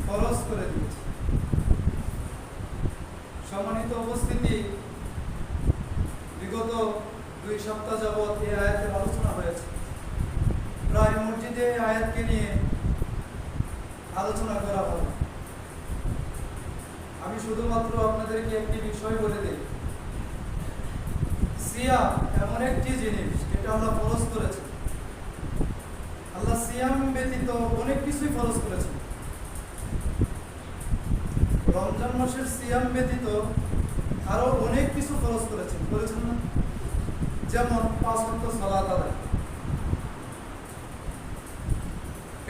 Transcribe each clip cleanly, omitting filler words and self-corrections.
ফরজ করে দিয়েছে। সম্মানিত উপস্থিতি, বিগত 2 সপ্তাহ যাবৎ এই আয়াতের আলোচনা হয়েছে। প্রায় মসজিদে এই আয়াতকে নিয়ে আলোচনা করা হলো। আমি শুধুমাত্র আপনাদেরকে একটি বিষয় বলে দিই, সিয়াম এমন একটি জিনিস যেটা আল্লাহ ফরজ করেছে। আল্লাহ সিয়াম ব্যতীত অনেক কিছুই ফরজ করেছেন। রমজান মাসের সিয়াম ব্যতীত আরো অনেক কিছু ফরজ করেছেন না? যেমন 5 ওয়াক্ত সালাত আদায়,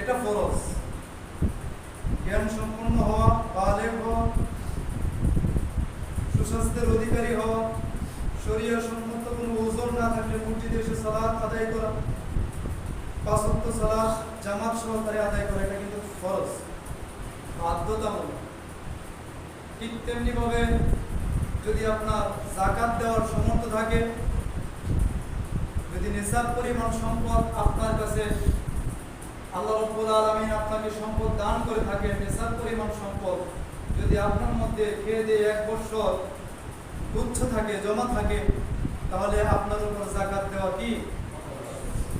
এটা ফরজ। জ্ঞান সম্পন্ন হওয়া, বালেগ হওয়া, সুস্বাস্থ্যের অধিকারী হওয়া, শরীয়ত সম্মত কোনো ওজর না থাকলে মসজিদে এসে সালাত আদায় করা, 5 ওয়াক্ত সালাত জামাত সহকারে আদায় করা, এটা কিন্তু ফরজ, বাধ্যতামূলক। ঠিক তেমনি ভাবে যদি আপনার যাকাত দেওয়ার সামর্থ্য থাকে, যদি নিসাব পরিমাণ সম্পদ আপনার কাছে আল্লাহ রাব্বুল আলামিন আপনাকে সম্পদ দান করে থাকে, নিসাব পরিমাণ সম্পদ যদি আপনার মধ্যে খেয়ে দিয়ে 1 বছর উচ্চ থাকে, জমা থাকে, তাহলে আপনার উপর যাকাত দেওয়া কি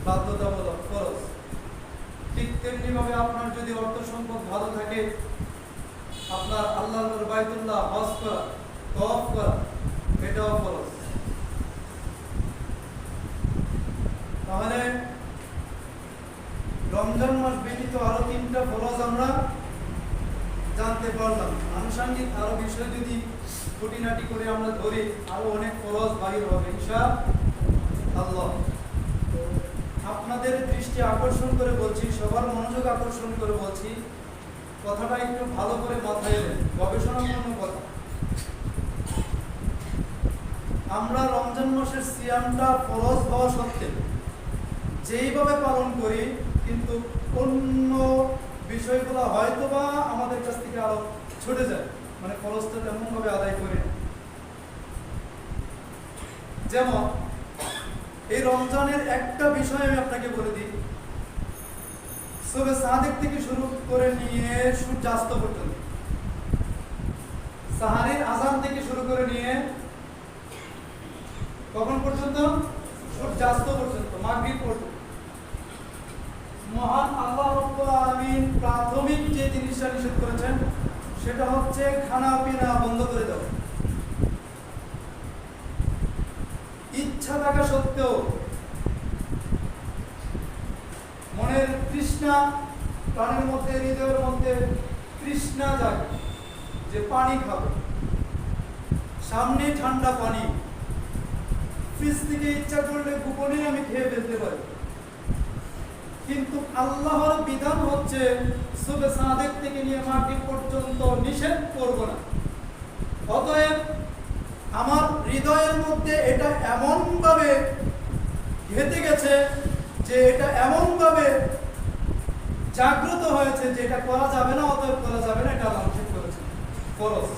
বাধ্যতামূলক, ফরজ। ঠিক তেমনি ভাবে আপনার যদি অর্থ সম্পদ ভালো থাকে, আপনার আল্লাহর বাইতুল্লাহ হজ করা, তওয়াফ করা, এটাও ফরজ। তাহলে রমজান মাস ব্যতীত আরো 3টা ফরজ আমরা জানতে পারলাম। আনুষঙ্গিক আরো বিষয় যদি খুঁটিনাটি করে আমরা ধরি, আরো অনেক ফরজ বাহির হবে ইনশাআল্লাহ। আপনাদের দৃষ্টি আকর্ষণ করে বলছি, সবার মনোযোগ আকর্ষণ করে বলছি, কথাটা একটু ভালো করে মাথায় এলেন, গবেষণাপূর্ণ কথা। আমরা রমজান মাসের সিয়ামটা ফরজ হওয়া সত্ত্বেও যেইভাবে পালন করি, কিন্তু অন্য বিষয়গুলো হয়তোবা আমাদের কাছ থেকে আরো ছুটে যায়, মানে ফরজটা তেমন ভাবে আদায় করি না। যেমন এই রমজানের একটা বিষয় আমি আপনাকে বলে দিই, সুবহে সাদিক থেকে শুরু করে নিয়ে সূর্যাস্ত পর্যন্ত, সাহারির আযান থেকে শুরু করে নিয়ে কখন পর্যন্ত? সূর্যাস্ত পর্যন্ত, মাগরিব পর্যন্ত, মহান আল্লাহ রাব্বুল আলামিন প্রাথমিক যে জিনিসটা নিষেধ করেছেন সেটা হচ্ছে খানা পিনা বন্ধ করে দাও। ইচ্ছা থাকা সত্ত্বেও মনের তৃষ্ণা, প্রাণের মধ্যে, হৃদয়ের মধ্যে তৃষ্ণা জাগে যে পানি খাবো, সামনে ঠান্ডা পানি, ফ্রিজ থেকে ইচ্ছা করলে গোপনে আমি খেয়ে ফেলতে পারি, কিন্তু আল্লাহর বিধান হচ্ছে সুবহে সাদিক থেকে নিয়ে মাগরিব পর্যন্ত নিষেধ করব না। অতএব আমার হৃদয়ের মধ্যে এটা এমন ভাবে গেঁথে গেছে যে এটা এমন ভাবে জাগ্রত হয়েছে যে এটা করা যাবে না, অতএব করা যাবে না, এটা আল্লাহ নিষেধ করেছে, ফরজ।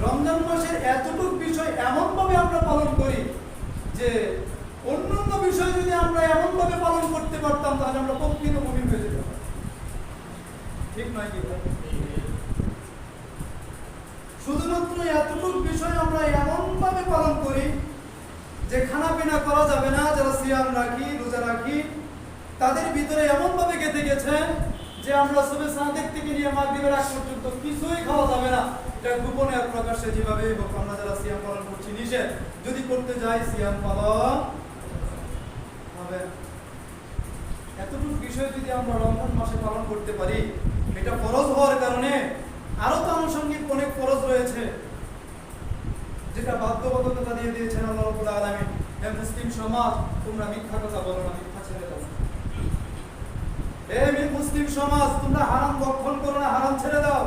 রমজান মাসের এতটুকু বিষয় এমন ভাবে আমরা পালন করি যে অন্যান্য বিষয় যদি আমরা এমন ভাবে পালন করতে পারতাম তাহলে আমরা প্রকৃত মুমিন হয়ে যেতাম, ঠিক নয় কি? শুধুমাত্র এতটুকু বিষয় আমরা এমন ভাবে পালন করি যে খানা পিনা করা যাবে না, যারা সিয়াম রাখি, রোজা রাখি, তাদের ভিতরে এমন ভাবে গেঁথে গেছে যে আমরা সুবহে সাদিক থেকে নিয়ে মাগরিবের আগ পর্যন্ত কিছুই খাওয়া যাবে না। এটা গোপনে আর প্রকাশ্যে যেভাবে হোক আমরা যারা সিয়াম পালন করছি নিষেধ, যদি করতে যাই সিয়াম পালন হবে। এতটুকু বিষয় যদি আমরা রমজান মাসে পালন করতে পারি, এটা ফরজ হওয়ার কারণে আরো তো আনুষঙ্গিক অনেক ফরজ রয়েছে যেটা বাধ্যবাধকতা দিয়ে দিয়েছেন আল্লাহ রাব্বুল আলামিন। হে মুসলিম সমাজ, তোমরা মিথ্যা কথা বলো না, মিথ্যা ছেড়ে দাও। হে মুসলিম সমাজ, তোমরা হারাম ভক্ষণ করো না, হারাম ছেড়ে দাও।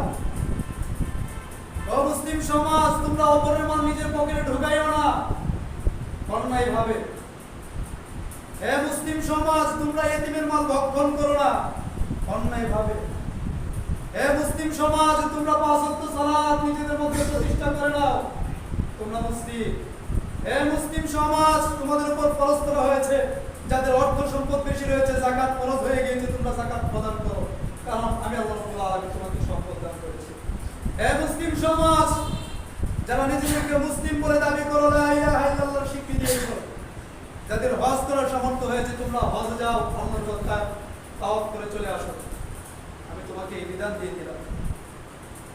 ও মুসলিম সমাজ, তোমরা অপরের মাল নিজের পকেটে ঢুকাইও না অন্যায় ভাবে। হে মুসলিম সমাজ, তোমরা এতিমের মাল ভক্ষণ করো না অন্যায় ভাবে। হে মুসলিম সমাজ, তোমরা 5 ওয়াক্ত সালাত নিজেদের মধ্যে প্রতিষ্ঠা করে নাও, তোমরা মুসলিম। হে মুসলিম সমাজ, তোমাদের উপর ফরজ করা হয়েছে যাদের অর্থ সম্পদ বেশি রয়েছে, যাকাত ফরজ হয়ে গিয়েছে, তোমরা যাকাত প্রদান করো, কারণ বলে দাবি করো, লা ইলাহা ইল্লাল্লাহর স্বীকৃতি দিয়েছো, যাদের হজ করার সামর্থ্য হয়েছে তোমরা হজে যাও, আল্লাহর রাস্তায় তাওয়াফ করে চলে আসো, আমি তোমাকে এই বিধান দিয়ে দিলাম।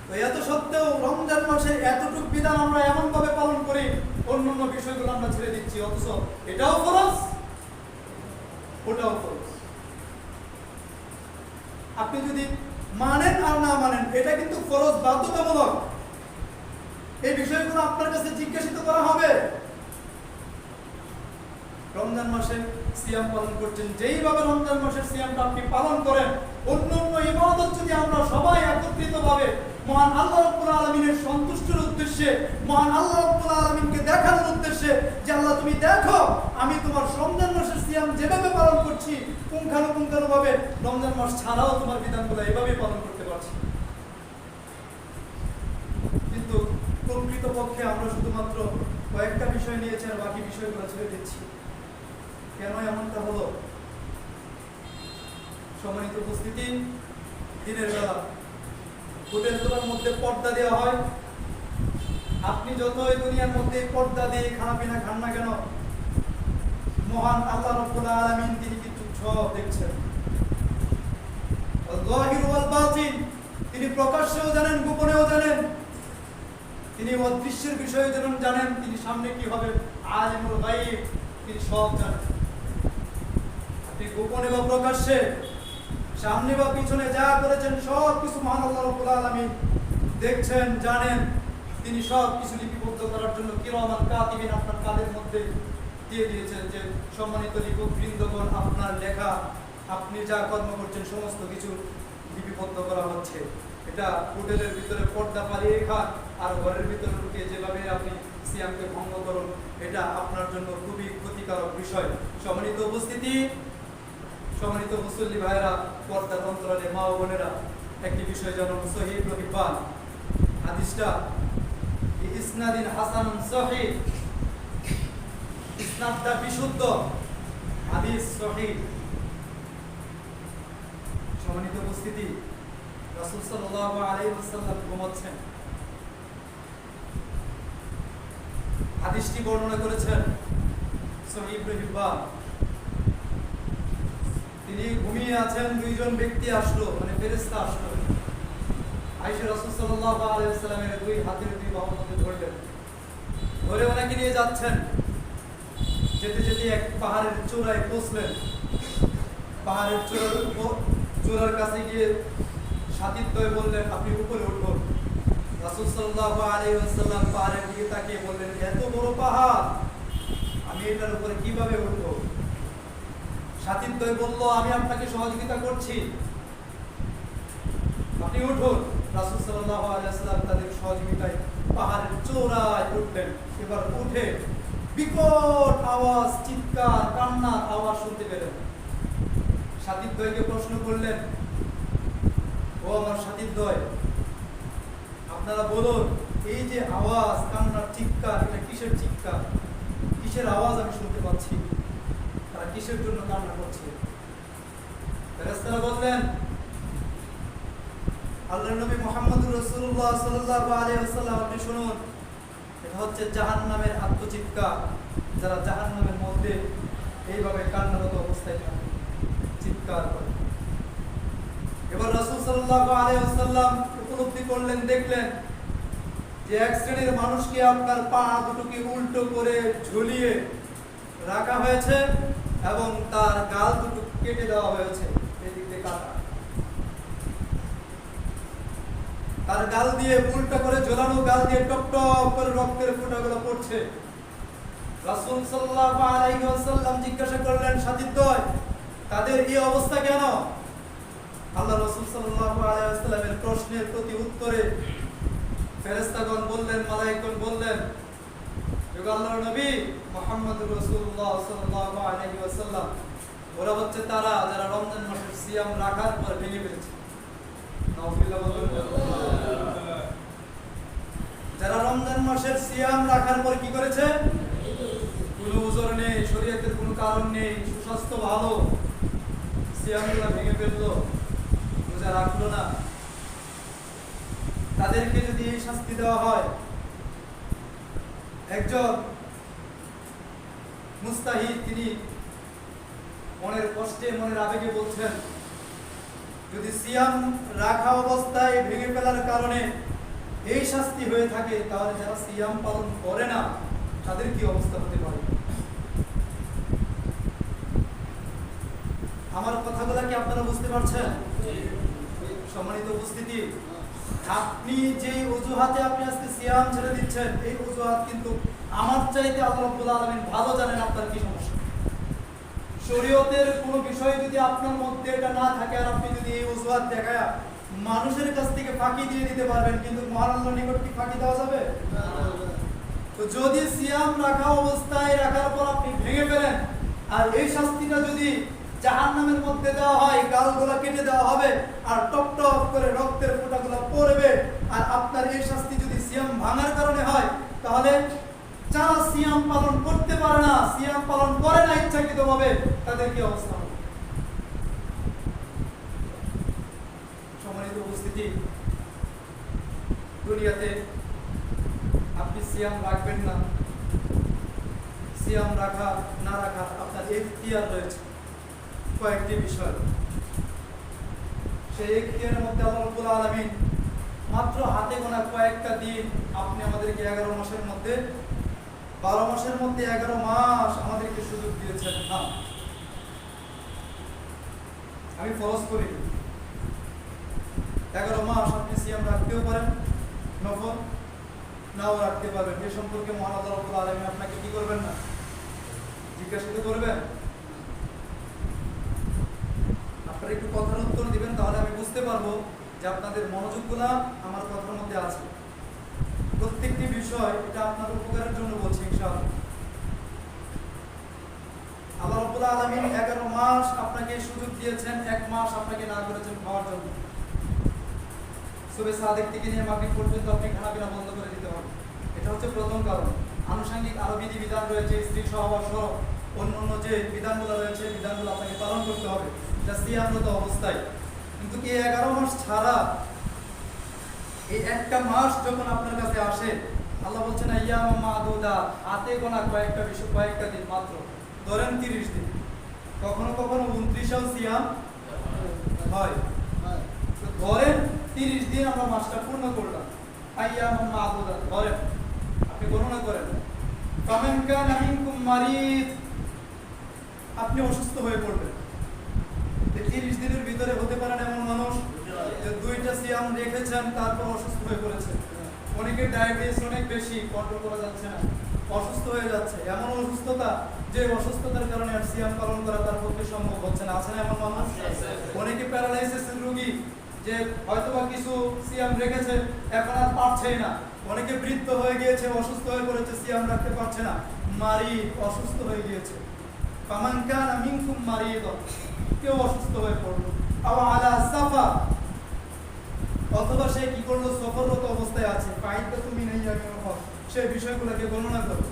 তো এত সত্ত্বেও রমজান মাসে এতটুকু বিধান আমরা এমন ভাবে পালন করি, অন্যান্য বিষয়গুলো আমরা ছেড়ে দিচ্ছি, অথচ এটাও ফরজ ওটাও ফরজ। আপনি যদি মানেন আর না মানেন, এটা কিন্তু ফরজ বাধ্যতামূলক। এই বিষয়গুলো আপনার কাছে জিজ্ঞাসিত করা হবে। রমজান মাসে সিয়াম পালন করছেন, যেইভাবে রমজান মাসের সিয়ামটা আপনি পালন করেন, অন্যান্য ইবাদত যদি আমরা সবাই একত্রিতভাবে মহান আল্লাহ রাব্বুল আলামিনের সন্তুষ্টির উদ্দেশ্যে, মহান আল্লাহ রাব্বুল আলামিনকে দেখানোর উদ্দেশ্যে যে আল্লাহ তুমি দেখো আমি তোমার রমজান মাসের সিয়াম যেভাবে পালন করছি, পুঙ্খানুপুঙ্খানুভাবে রমজান মাস ছাড়াও তোমার বিধানগুলো এভাবেই পালন করতে পারছি। কিন্তু প্রকৃতপক্ষে আমরা শুধুমাত্র কয়েকটা বিষয় নিয়েছি আর বাকি বিষয়গুলো ছেড়ে দিচ্ছি। কেন এমনটা হলো? সম্মানিত উপস্থিতি, দিনের বেলা হোটেলগুলোর মধ্যে পর্দা দেওয়া হয়। আপনি যতই দুনিয়ার মধ্যে পর্দা দিয়ে খানা পিনা খান না কেন, মহান আল্লাহ রাব্বুল আলামিন তিনি কিন্তু সব দেখছেন। আল-যাহির ওয়াল বাতিন, তিনি প্রকাশ্যেও জানেন, গোপনেও জানেন, তিনি অদৃশ্যের বিষয়ে জানেন, তিনি সামনে কি হবে, আলিমুল গায়ব, তিনি সব জানেন। আপনি গোপনে বা প্রকাশ্যে, সামনে বা পিছনে যা করেছেন সব কিছু মহান আল্লাহ রাব্বুল আলামিন দেখছেন, জানেন। তিনি সব কিছু লিপিবদ্ধ করার জন্য কিরামান কাতিবিন আপনার কাদের মধ্যে দিয়ে দিয়েছেন যে সম্মানিত লিখক বৃন্দগণ, আপনার লেখা, আপনি যা কর্ম করছেন সমস্ত কিছু লিপিবদ্ধ করা হচ্ছে। এটা হোটেলের ভিতরে পর্দা পালিয়ে খান আর ঘরের ভিতরে ঢুকে যেভাবে আপনি সিয়ামকে ভঙ্গ করুন, এটা আপনার জন্য খুবই ক্ষতিকারক বিষয়। সম্মানিত উপস্থিতি, সম্মানিত মুসল্লি ভাইরা, পর্দার অন্তরালে মা ও বোনেরা, একটি বিষয় জানুন। সহিহ ইবনে হিব্বান হাদিসটা ইসনাদিন হাসানুন সহিহ, ইসনাদটা বিশুদ্ধ, হাদিস সহিহ। সম্মানিত উপস্থিতি, রাসূল সাল্লাল্লাহু আলাইহি ওয়াসাল্লাম ঘুমাচ্ছেন। হাদিসটি বর্ণনা করেছেন সহিহ ইবনে হিব্বান। তিনি ঘুমিয়ে আছেন, দুইজন ব্যক্তি আসলো, মানে ফেরেশতা আসলো। আয়েশা রাসূল সাল্লাল্লাহু আলাইহি ওয়াসাল্লামের দুই হাতের দুই বাহুর মধ্যে ধরলেন, ধরে ওনাকে নিয়ে যাচ্ছেন। যেতে যেতে এক পাহাড়ের চূড়ায় পৌঁছলেন। পাহাড়ের চূড়ার কাছে গিয়ে সাথীদ্বয় বললেন, আপনি উপরে উঠুন। রাসূল সাল্লাল্লাহু আলাইহি ওয়াসাল্লাম পাহাড়ের দিকে তাকিয়ে বললেন, এত বড় পাহাড়, আমি এটার উপরে কিভাবে উঠব? সাথীদ্বয় বলল, আমি আপনাকে সহযোগিতা করছি, আপনি উঠুন। রাসূল সাল্লাল্লাহু আলাইহি ওয়াসাল্লাম তাদের সহযোগিতায় পাহাড়ের চূড়ায় উঠলেন। এবার উঠে বিকট আওয়াজ, চিৎকার, কান্নার আওয়াজ শুনতে পেলেন। সাথীদ্বয়কে প্রশ্ন করলেন, ও আমার সাথীদ্বয়, আপনারা বলুন, এই যে আওয়াজ, কান্নার চিৎকার, এটা কিসের চিৎকার, কিসের আওয়াজ আমি শুনতে পাচ্ছি, তারা কিসের জন্য কান্না করছে? ফেরেশতারা বললেন, আল্লাহর নবী মুহাম্মদুর রাসূলুল্লাহ সাল্লাল্লাহু আলাইহি ওয়াসাল্লাম, আপনি শুনুন, এটা হচ্ছে জাহান্নামের আত্মচিৎকার, যারা জাহান্নামের মধ্যে এইভাবে কান্নারত অবস্থায় চিৎকার করে। এবার রাসূল সাল্লাল্লাহু আলাইহি ওয়াসাল্লাম উপলব্ধি করলেন, দেখলেন যে এক শ্রেণীর মানুষকে আপনার পা দুটোকে উল্টো করে ঝুলিয়ে রাখা হয়েছে এবং তার গাল দুটো কেটে দেওয়া হয়েছে, এদিক দিয়ে কাটা, তার গাল দিয়ে উল্টো করে ঝোলানো গাল দিয়ে টপ টপ করে রক্তের ফোঁটাগুলো পড়ছে। রাসূল সাল্লাল্লাহু আলাইহি ওয়াসাল্লাম জিজ্ঞাসা করলেন, সাথীদ্বয়, তাদের এই অবস্থা কেন? আল্লাহ রাসূল সাল্লাল্লাহু আলাইহি ওয়াসাল্লামের প্রশ্নের প্রতি উত্তরে ফেরেশতাগণ বললেন, মালায়েকগণ বললেন, আল্লাহর নবী মুহাম্মদুর রাসূলুল্লাহ সাল্লাল্লাহু আলাইহি ওয়াসাল্লাম, ওরা হচ্ছে তারা যারা রমজান মাসের সিয়াম রাখার পর ভেঙে ফেলেছে। নাউযুবিল্লাহ বলুন। যারা রমজান মাসের সিয়াম রাখার পর কি করেছে? কোনো উযর নেই, শরীয়তের কোনো কারণ নেই, সুস্বাস্থ্য ভালো, সিয়ামগুলো ভেঙে ফেললো, রোজা রাখলো না, তাদেরকে যদি এই শাস্তি দেওয়া হয়, একজন মুস্তাহিদ তিনি মনের কষ্টে মনের আবেগে বলছেন, যদি সিয়াম রাখা অবস্থায় ভেঙে ফেলার কারণে এই শাস্তি হয়ে থাকে, তাহলে যারা সিয়াম পালন করে না তাদের কি অবস্থা হতে পারে? আমার কথাগুলো কি আপনারা বুঝতে পারছেন? সম্মানিত উপস্থিতি, আপনি যে অজুহাতে আপনি আজকে সিয়াম ছেড়ে দিচ্ছেন, এই অজুহাত কিন্তু আমার চাইতে আল্লাহ রাব্বুল আলামিন ভালো জানেন আপনার কি সমস্যা। শরীয়তের কোনো বিষয় যদি আপনার মধ্যে এটা না থাকে আর আপনি যদি এই অজুহাত দেখায় মানুষের কাছ থেকে ফাঁকি দিয়ে দিতে পারবেন, কিন্তু মহান আল্লাহর নিকট কি ফাঁকি দেওয়া যাবে? তো যদি সিয়াম রাখা অবস্থায় রাখার পর আপনি ভেঙে ফেলেন আর এই শাস্তিটা যদি জাহান্নামের মধ্যে দেওয়া হয়, গালগুলা কেটে দেওয়া হবে আর টপ টপ করে রক্তের ফোঁটাগুলো পড়বে, আর আপনার এই শাস্তি যদি সিয়াম ভাঙার কারণে হয়, তাহলে যারা সিয়াম পালন করতে পারে না, সিয়াম পালন করে না ইচ্ছাকৃতভাবে, তাদের কি অবস্থা হবে? সম্মানিত উপস্থিতি, দুনিয়াতে আপনি সিয়াম রাখবেন না, সিয়াম রাখা না রাখা আপনার ইখতিয়ার রয়েছে কয়েকটি বিষয়। সেই ইখতিয়ারের মধ্যে আল্লাহ রাব্বুল আলামিন মাত্র হাতে গোনা কয়েকটা দিন আপনি আমাদেরকে 11 মাসের মধ্যে 12 মাসের মধ্যে 11 মাস আমাদেরকে সুযোগ দিয়েছেন। না, আমি ফরজ করি 11 মাস আপনি সিয়াম রাখতেও পারেন, নফল নাও রাখতে পারবেন। এ সম্পর্কে মহান আল্লাহ রাব্বুল আলামিন আপনাকে কি করবেন না? জিজ্ঞাসা করবেন। আপনারা একটু কথার উত্তর দিবেন, তাহলে আমি বুঝতে পারবো যে আপনাদের মনোযোগগুলা আমার কথার মধ্যে আছে। প্রত্যেকটি বিষয় এটা আপনার উপকারের জন্য বলছি ইনশাআল্লাহ। আল্লাহ রাব্বুল আলামিন 11 মাস আপনাকে সুযোগ দিয়েছেন, 1 মাস আপনাকে না করেছেন খাওয়ার জন্য। সুবহে সাদিক থেকে নিয়ে মাগরিব পর্যন্ত আপনি খানাপিনা বন্ধ করে দিতে হবে। এটা হচ্ছে প্রথম কারণ। আনুষঙ্গিক আরো বিধান রয়েছে, স্ত্রী সহবাস সহ অন্যান্য যে বিধানগুলো রয়েছে, বিধানগুলো আপনাকে পালন করতে হবে এটা সিয়ামরত অবস্থায়। কিন্তু কি 11 মাস ছাড়া এই একটা মাস যখন আপনার কাছে আসে, আল্লাহ বলছেন আইয়াম মাদুদা, হাতে গোনা কয়েকটা বিষয়, কয়েকটা দিন মাত্র, ধরেন 30 দিন, কখনো কখনো 29এও সিয়াম হয়। তো ধরেন 30 দিন আমরা মাসটা পূর্ণ করলাম, আইয়াম মাদুদা ধরেন, আপনি গণনা করেন। ফামান কানা মিনকুম মারিদ, আপনি অসুস্থ হয়ে পড়বেন। 30 দিনের ভিতরে হতে পারেন এমন মানুষ যে 2টা সিয়াম রেখেছেন তারপর অসুস্থ হয়ে পড়েছে। অনেকে ডায়াবেটিস অনেক বেশি, কন্ট্রোল করা যাচ্ছে না, অসুস্থ হয়ে যাচ্ছে। এমন অসুস্থতা যে অসুস্থতার কারণে আর সিয়াম পালন করা তার পক্ষে সম্ভব হচ্ছে না, আছে না এমন মানুষ? অনেকে প্যারালাইসিসের রোগী, যে হয়তোবা কিছু সিয়াম রেখেছে এখন আর পারছেই না। অনেকে বৃদ্ধ হয়ে গিয়েছে, অসুস্থ হয়ে পড়েছে, সিয়াম রাখতে পারছে না, মারিদ, অসুস্থ হয়ে গিয়েছে। ফামান কানা মিনকুম মারিদ, কেউ অসুস্থ হয়ে পড়লো, আও আলা সাফার, অথবা সে কি করলো, সফররত অবস্থায় আছে, ফাইদা তুমি নেই সেই বিষয়গুলোকে গণনা করো।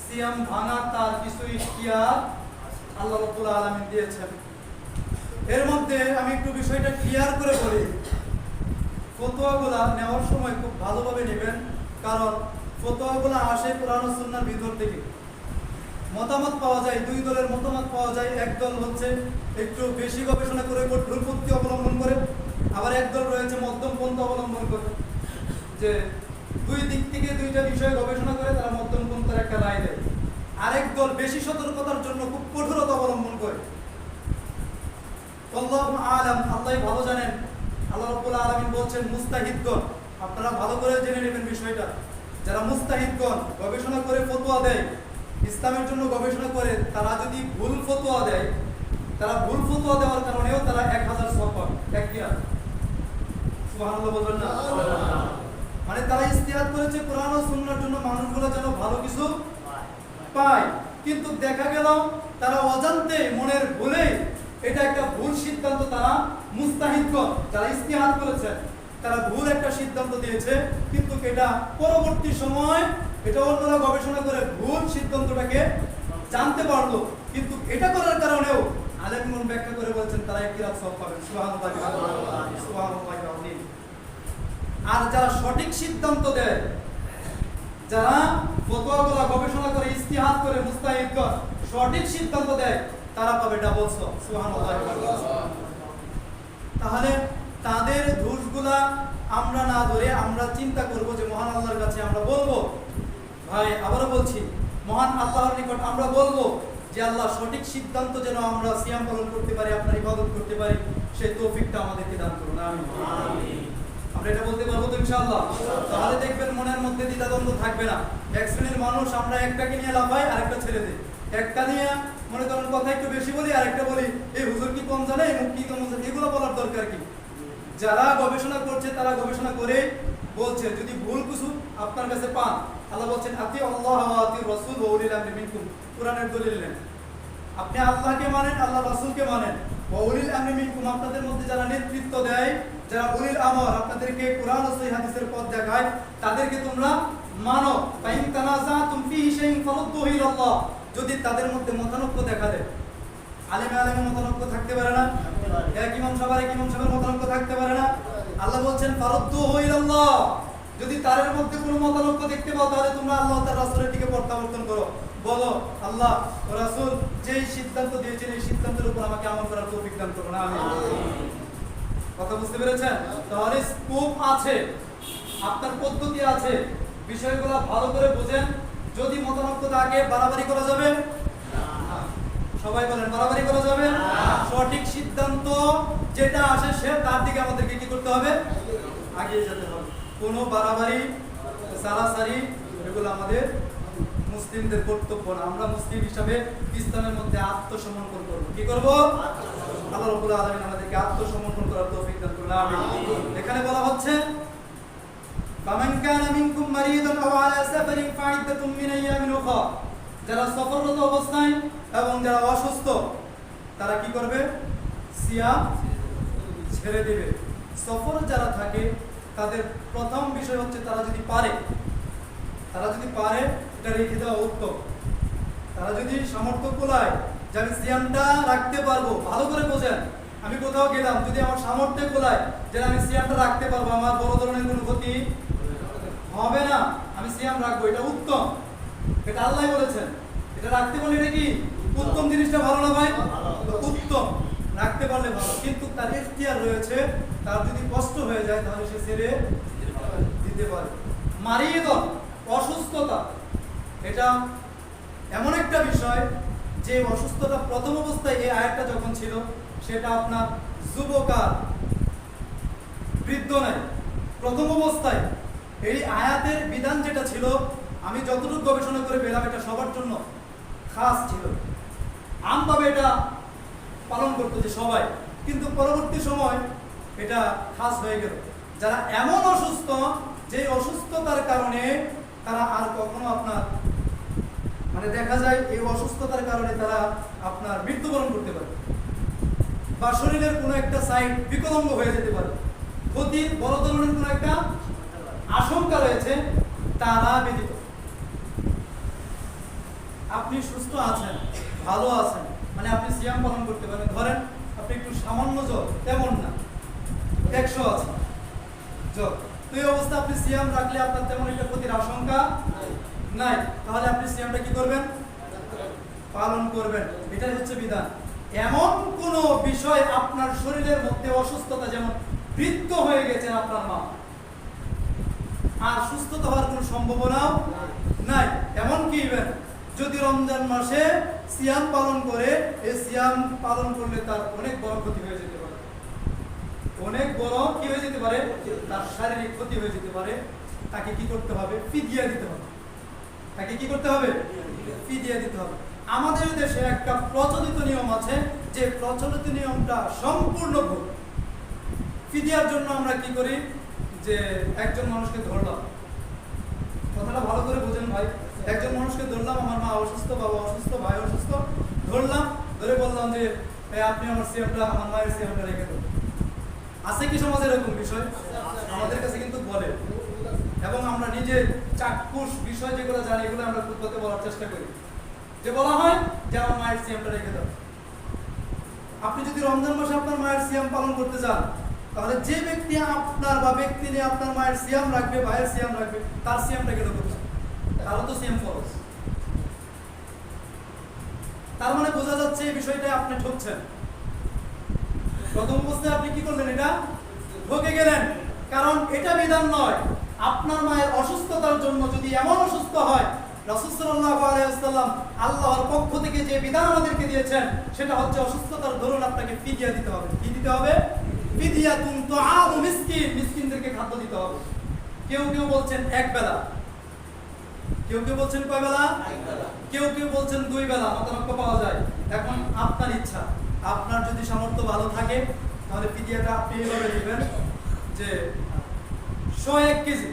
সিয়াম ভাঙা তার কিছু ইখতিয়ার আল্লাহ রাব্বুল আলামিন দিয়েছেন। এর মধ্যে আমি একটু বিষয়টা ক্লিয়ার করে বলি, ফতোয়াগুলা নেওয়ার সময় খুব ভালোভাবে নেবেন, কারণ ফতোয়াগুলা আসে কোরআন ও সুন্নাহর ভিতর থেকে। মতামত পাওয়া যায়, 2 দলের মতামত পাওয়া যায়। এক দল হচ্ছে একটু বেশি গবেষণা করে কঠোর পদ্ধতি অবলম্বন করে, আবার এক দল রয়েছে মধ্যম পন্থা অবলম্বন করে, যে 2 দিক থেকে 2টা বিষয় গবেষণা করে তারা মধ্যম পন্থার একটা রায় দেয়। আরেক দল বেশি সতর্কতার জন্য খুব কঠোরতা অবলম্বন করে। আল্লাহু আ'লাম, আল্লাহই ভালো জানেন। আল্লাহ রাব্বুল আলামিন বলছেন মুস্তাহিদগণ, আপনারা ভালো করে জেনে নেবেন বিষয়টা। যারা মুস্তাহিদগণ গবেষণা করে ফতোয়া দেয়, ইসলামের জন্য গবেষণা করে, তারা যদি ভুল ফতোয়া দেয়, তারা ভুল ফতোয়া দেওয়ার কারণেও তারা 1000 সওয়াব পাবে, একদিন। সুবহানাল্লাহ বলবেন না? মানে তারা ইজতিহাদ করেছে কোরআন ও সুন্নাহর জন্য মানুষগুলো যেন ভালো কিছু পায়, কিন্তু দেখা গেল তারা অজান্তে মনের ভুলে এটা একটা ভুল সিদ্ধান্ত, তারা মুস্তাহিদগণ যারা ইজতিহাদ করেছে তারা ভুল একটা সিদ্ধান্ত দিয়েছে, কিন্তু এটা পরবর্তী সময় এটা অন্যরা গবেষণা করে ভুল সিদ্ধান্তটাকে জানতে পারলো, কিন্তু এটা করার কারণেও আলেমগণ ব্যাখ্যা করে বলছেন তারা ইখতিরাত সওয়াব পাবেন। সুবহানাল্লাহ। আর যারা সঠিক সিদ্ধান্ত দেয়, যারা ফতোয়াগুলো গবেষণা করে ইজতিহাদ করে মুস্তাহিদগণ সঠিক সিদ্ধান্ত দেয় তারা পাবে ডাবল সওয়াব। সুবহানাল্লাহ। তাহলে তাদের দোষগুলা আমরা না ধরে আমরা চিন্তা করব যে মহান আল্লাহর কাছে আমরা বলবো, ভাই আবারও বলছি, মহান আল্লাহর নিকট আমরা বলবো যে আল্লাহ সঠিক সিদ্ধান্ত যেন আমরা সিয়াম পালন করতে পারি, আপনার ইবাদত করতে পারি, সেই তৌফিকটা আমাদেরকে দান করুন। আমিন। আমরা এটা বলতে পারবো তো ইনশাআল্লাহ? তাহলে দেখবেন মনের মধ্যে দ্বিধাদ্বন্দ্ব থাকবে না। এক শ্রেণীর মানুষ আমরা একটাকে নিয়ে লাফাই আরেকটা ছেড়ে দিই, একটা নিয়ে মনে করেন কথা একটু বেশি বলি আরেকটা বলি এই হুজুর কি কম জানে, এই মুখ কি কম জানে, এগুলো বলার দরকার কি? যারা গবেষণা করছে তারা গবেষণা করে বলছে, যদি ভুল কিছু আপনার কাছে পান, আল্লাহ বলছেন আতি আল্লাহ ওয়া আতি রাসূল ওয়া উলিল আমরি মিনকুম, কোরআনের দলিল নেন। আপনি আল্লাহকে মানেন, আল্লাহ রাসূলকে মানেন, ওয়া উলিল আমরি মিনকুম, আপনাদের মধ্যে যারা নেতৃত্ব দেয়, যারা উলিল আমর, আপনাদেরকে কোরআন ও সহিহ হাদিসের পথ দেখায়, তাদেরকে তোমরা মানো। ফাইন তানাযাতুম ফিহি শাইইন ফারুদ্দুহু ইলাল্লাহ, যদি তাদের মধ্যে মতানৈক্য দেখা দেয়, আলেমে আলেমে মতানৈক্য থাকতে পারে না, এক ইমাম সাহেবের মতানৈক্য থাকতে পারে না। আল্লাহ বলছেন ফারুদ্দুহু ইলাল্লাহ, যদি তাদের মধ্যে কোনো মতানৈক্য দেখতে পাও তাহলে তোমরা আল্লাহ তার রাসূলের দিকে প্রত্যাবর্তন করো, বলো আল্লাহ ও রাসূল যেই সিদ্ধান্ত দিয়েছেন এই সিদ্ধান্তের উপর আমাকে আমল করার তৌফিক দান করুন। আমিন। কথা বুঝতে পেরেছেন? তাহলে স্কোপ আছে, আপনার পদ্ধতি আছে, বিষয়গুলো ভালো করে বুঝেন। যদি মতানৈক্য থাকে বাড়াবাড়ি করা যাবে না। সবাই বলেন বাড়াবাড়ি করা যাবে না। সঠিক সিদ্ধান্ত যেটা আসে সে তার দিকে আমাদেরকে কি করতে হবে? আগিয়ে যেতে হবে। কোনো বাড়াবাড়ি সারাসারি এগুলো আমাদের মুসলিমদের কর্তব্য না। আমরা মুসলিম হিসাবে ইসলামের মধ্যে আত্মসমর্পণ করব। কি করব? আল্লাহ রাব্বুল আলামিন আমাদেরকে আত্মসমর্পণ করার তৌফিক দান করুন। আমিন। এখানে বলা হচ্ছে ফামান কানা মিনকুম মারিদান আও আলা সাফারিন ফাইদাতুম মিন আইয়ামিন উখরা, যারা সফররত অবস্থায় এবং যারা অসুস্থ তারা কি করবে? সিয়াম ছেড়ে দিবে। সফর যারা থাকে তাদের প্রথম বিষয় হচ্ছে তারা যদি পারে এটা রেখে দেওয়া উত্তম। তারা যদি সামর্থ্য কুলায় যে আমি সিয়ামটা রাখতে পারবো, ভালো করে বোঝেন, আমি কোথাও গেলাম যদি আমার সামর্থ্য কুলায় যে আমি সিয়ামটা রাখতে পারবো, আমার বড় ধরনের কোনো ক্ষতি হবে না, আমি সিয়াম রাখবো, এটা উত্তম। এটা আল্লাহ বলেছেন, এটা রাখতে পারলে এটা কি উত্তম। জিনিসটা ভালো না ভাই? উত্তম, রাখতে পারলে ভালো। কিন্তু তার ইখতিয়ার রয়েছে, তার যদি কষ্ট হয়ে যায় তাহলে সে ছেড়ে দিতে পারে। মারিদ, অসুস্থতা, এটা এমন একটা বিষয় যে অসুস্থতা প্রথম অবস্থায় এই আয়াতটা যখন ছিল সেটা আপনার যুবকার বৃদ্ধ নাই। প্রথম অবস্থায় এই আয়াতের বিধান যেটা ছিল, আমি যতটুকু গবেষণা করে পেলাম এটা সবার জন্য খাস ছিল, আমভাবে এটা পালন করতো যে সবাই। কিন্তু পরবর্তী সময় এটা খাস হয়ে গেল। যারা এমন অসুস্থ যে অসুস্থতার কারণে তারা আর কখনো আপনার মানে দেখা যায় এই অসুস্থতার কারণে তারা আপনার মৃত্যুবরণ করতে পারে, বা শরীরের কোনো একটা সাইড বিকলাঙ্গ হয়ে যেতে পারে, ক্ষতির বড় ধরনের কোনো একটা আশঙ্কা রয়েছে, তারা ব্যতীত আপনি সুস্থ আছেন, ভালো আছেন, মানে আপনি সিয়াম পালন করতে পারেন। ধরেন আপনি একটু সামান্য জ্বর, তেমন না, 100 আছে জ্বর, তো এই অবস্থা আপনি সিয়াম রাখলে আপনার তেমন একটা ক্ষতির আশঙ্কা নাই, তাহলে আপনি সিয়ামটা কি করবেন? পালন করবেন। এটাই হচ্ছে বিধান। এমন কোন বিষয় আপনার শরীরের মধ্যে অসুস্থতা, যেমন বৃদ্ধ হয়ে গেছে আপনার মা, আর সুস্থতা হওয়ার কোনো সম্ভাবনাও নাই, এমন কি ইভেন যদি রমজান মাসে সিয়াম পালন করে, এই সিয়াম পালন করলে তার অনেক বড় ক্ষতি হয়ে যেতে পারে, অনেক বড় কি হয়ে যেতে পারে, তার শারীরিক ক্ষতি হয়ে যেতে পারে। তাকে কি করতে হবে? ফিদিয়া দিতে হবে। তাকে কি করতে হবে? ফিদিয়া দিতে হবে। আমাদের দেশে একটা প্রচলিত নিয়ম আছে, যে প্রচলিত নিয়মটা সম্পূর্ণ ভুল। ফিদিয়ার জন্য আমরা কি করি, যে একজন মানুষকে ধরলাম, কথাটা ভালো করে বোঝেন ভাই, একজন মানুষকে ধরলাম, আমার মা অসুস্থ, বাবা অসুস্থ, ভাই অসুস্থ, ধরলাম, ধরে বললাম যে আপনি আমার সিয়ামটা, আমার মায়ের সিয়ামটা রেখে দেন। আছে কি সমাজে এরকম বিষয়? আমাদের কাছে কিন্তু বলে, এবং আমরা নিজে চাক্ষুষ বিষয় যেগুলো জানি এগুলো আমরা খুতবাতে বলার চেষ্টা করি, যে বলা হয় যে আমার মায়ের সিয়ামটা রেখে দাও। আপনি যদি রমজান মাসে আপনার মায়ের সিয়াম পালন করতে চান, তাহলে যে ব্যক্তি আপনার বা ব্যক্তি নিয়ে আপনার মায়ের সিয়াম রাখবে, ভাইয়ের সিয়াম রাখবে, তার সিয়ামটা কেন করতে? তারও তো সিয়াম ফরজ। তার মানে বোঝা যাচ্ছে এই বিষয়টা আপনি ঠকছেন। প্রথম অবস্থায় আপনি কি করলেন? এটা ঠকে গেলেন, কারণ এটা বিধান নয়। আপনার মায়ের অসুস্থতার জন্য যদি এমন অসুস্থ হয়, রাসূল সাল্লাল্লাহু আলাইহি ওয়াসাল্লাম আল্লাহর পক্ষ থেকে যে বিধান আমাদেরকে দিয়েছেন সেটা হচ্ছে অসুস্থতার দরুন আপনাকে ফিদিয়া দিতে হবে। কি দিতে হবে? ফিদিয়াতুন তুআমু মিসকিন, মিসকিনদেরকে খাদ্য দিতে হবে। কেউ কেউ বলছেন এক বেলা, কেউ কেউ বলছেন কয় বেলা, কেউ কেউ বলছেন 2 বেলা, মতানক্য পাওয়া যায়। এখন আপনার ইচ্ছা, আপনার যদি সামর্থ্য ভালো থাকে তাহলে ফিদিয়াটা আপনি এইভাবে দিবেন যে 101 কেজি।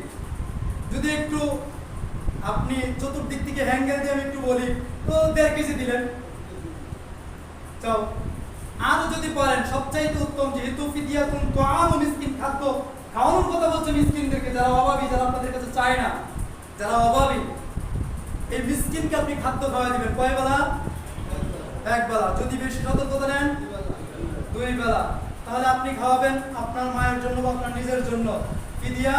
যদি একটু আপনি চতুর্দিক থেকে হ্যাঙ্গেল দিয়ে আমি একটু বলি তো 1.5 কেজি দিলেন। চাও আরো যদি পারেন সবচাইতে উত্তম, যেহেতু ফিদিয়াতুন তুআমু মিসকিন, খাদ্য খাওয়ানোর কথা বলছে মিসকিনদেরকে, যারা অভাবী, যারা আপনাদের কাছে চায় না, যারা অভাবী, এই মিসকিনকে আপনি খাদ্য খাওয়া দিবেন। কয় বেলা? 1 বেলা। যদি বেশি সতর্কতা নেন 2 বেলা। তাহলে আপনি খাওয়াবেন আপনার মায়ের জন্য বা আপনার নিজের জন্য। ফিদিয়া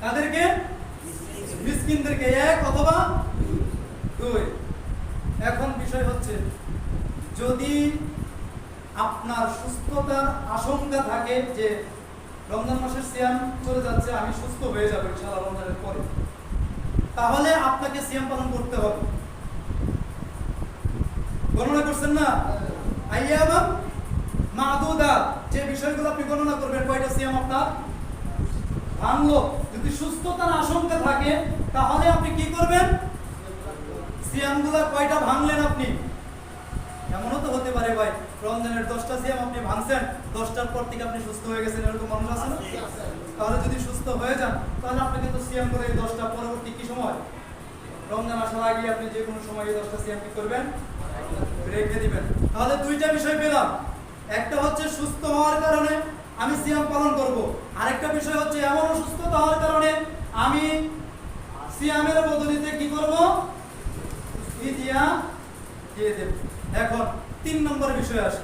কাদেরকে? মিসকিনদেরকে 1 অথবা 2। এখন বিষয় হচ্ছে, যদি আপনার সুস্থতার আশঙ্কা থাকে যে রমজান মাসের সিয়াম চলে যাচ্ছে, আমি সুস্থ হয়ে যাব ইনশাআল্লাহ রমজানের পরে, তাহলে আপনাকে সিয়াম পালন করতে হবে। গণনা করছেন না? আইয়ামান মাদুদাত, যে বিষয়গুলো আপনি গণনা করবেন কয়টা সিয়াম আপনার ভাঙলো। যদি সুস্থতার আশঙ্কা থাকে তাহলে আপনি কি করবেন? সিয়ামগুলো কয়টা ভাঙলেন আপনি? এমনও তো হতে পারে ভাই, রমজানের 10টা সিয়াম আপনি ভাঙছেন, 10টার পর থেকে আপনি সুস্থ হয়ে গেছেন, এরকম মানুষ আছে না? তাহলে যদি সুস্থ হয়ে যান তাহলে আপনাকে তো সিয়াম করে 10টা পরবর্তী কি সময়, রমজান আসার আগে আপনি যে কোনো সময় 10টা সিয়াম কি করবেন? রেখে দিবেন। তাহলে 2টা বিষয় পেলাম। একটা হচ্ছে সুস্থ হওয়ার কারণে আমি সিয়াম পালন করব, আরেকটা বিষয় হচ্ছে এমন অসুস্থতা হওয়ার কারণে আমি সিয়ামের বদলিতে কি করব? ফিদিয়া দিয়ে দেব। এখন 3 নম্বর বিষয় আসে,